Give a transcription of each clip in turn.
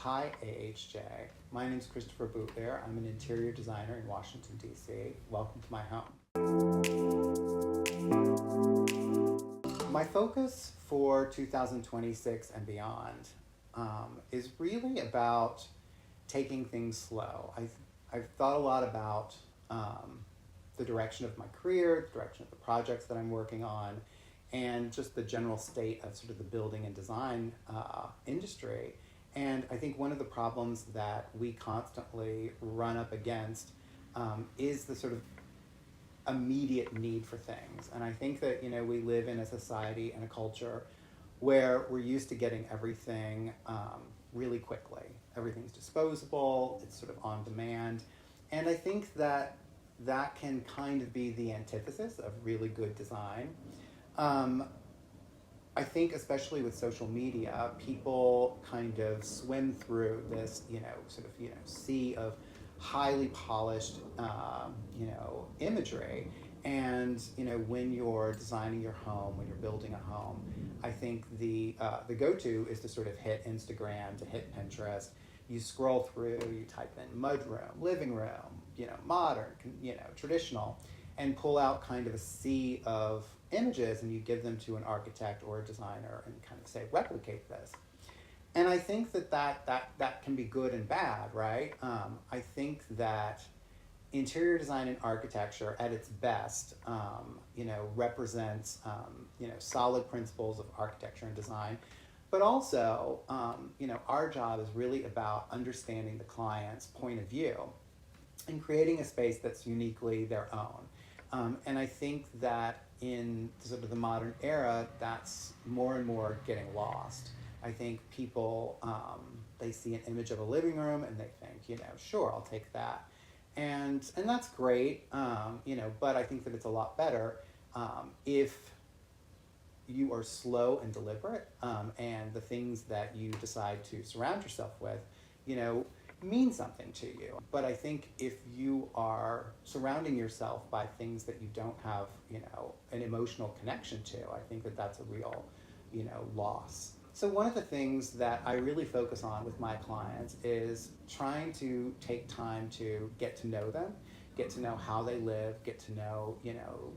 Hi, AHJ. My name is Christopher Boutlier. I'm an interior designer in Washington, D.C. Welcome to my home. My focus for 2026 and beyond is really about taking things slow. I've thought a lot about the direction of my career, the direction of the projects that I'm working on, and just the general state of sort of the building and design industry. And I think one of the problems that we constantly run up against is the sort of immediate need for things. And I think that, we live in a society and a culture where we're used to getting everything really quickly. Everything's disposable, it's sort of on demand. And I think that that can kind of be the antithesis of really good design. I think especially with social media, people kind of swim through this, sea of highly polished, imagery. And, when you're designing your home, when you're building a home, I think the go-to is to sort of hit Instagram, to hit Pinterest. You scroll through, you type in mudroom, living room, modern, traditional, and pull out kind of a sea of images, and you give them to an architect or a designer and kind of say, replicate this. And I think that can be good and bad, right? I think that interior design and architecture at its best, represents, solid principles of architecture and design. But also, our job is really about understanding the client's point of view and creating a space that's uniquely their own. And I think that in sort of the modern era, that's more and more getting lost. I think people, they see an image of a living room and they think, sure, I'll take that. And that's great, but I think that it's a lot better if you are slow and deliberate, and the things that you decide to surround yourself with, mean something to you. But I think if you are surrounding yourself by things that you don't have, an emotional connection to, I think that that's a real, loss. So one of the things that I really focus on with my clients is trying to take time to get to know them, get to know how they live, get to know,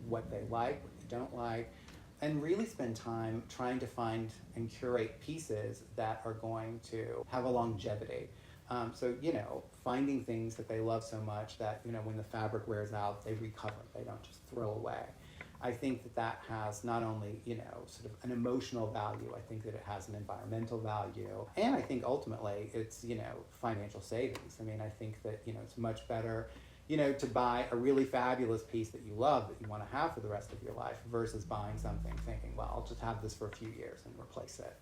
what they like, what they don't like, and really spend time trying to find and curate pieces that are going to have a longevity. So, finding things that they love so much that, when the fabric wears out, they recover, they don't just throw away. I think that has not only, sort of an emotional value, I think that it has an environmental value, and I think ultimately it's, financial savings. I mean, I think that, it's much better, to buy a really fabulous piece that you love, that you want to have for the rest of your life, versus buying something thinking, well, I'll just have this for a few years and replace it.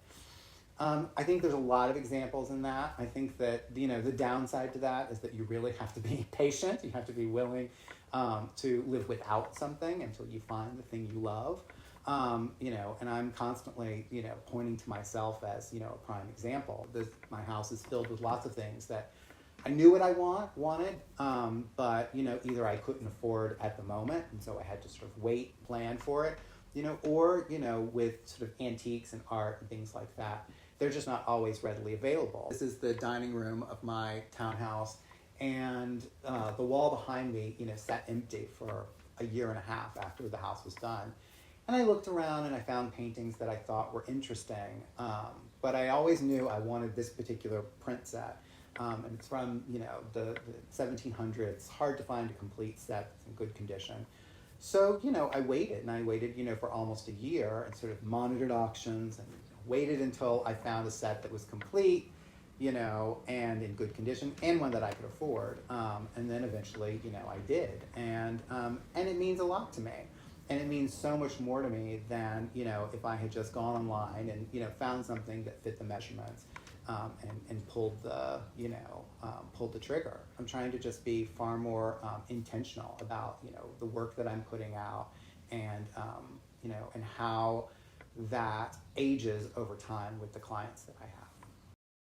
I think there's a lot of examples in that. I think that, the downside to that is that you really have to be patient. You have to be willing to live without something until you find the thing you love. And I'm constantly, pointing to myself as, a prime example. My house is filled with lots of things that I knew what I wanted, but, either I couldn't afford at the moment, and so I had to sort of wait, plan for it, or, with sort of antiques and art and things like that, they're just not always readily available. This is the dining room of my townhouse, and the wall behind me, sat empty for a year and a half after the house was done. And I looked around and I found paintings that I thought were interesting, but I always knew I wanted this particular print set. And it's from, the 1700s. It's hard to find a complete set that's in good condition. So, I waited, and I waited, for almost a year, and sort of monitored auctions and waited until I found a set that was complete, and in good condition, and one that I could afford. And then eventually, I did. And it means a lot to me. And it means so much more to me than, if I had just gone online and, found something that fit the measurements, and pulled the trigger. I'm trying to just be far more intentional about, the work that I'm putting out, and, and how that ages over time with the clients that I have.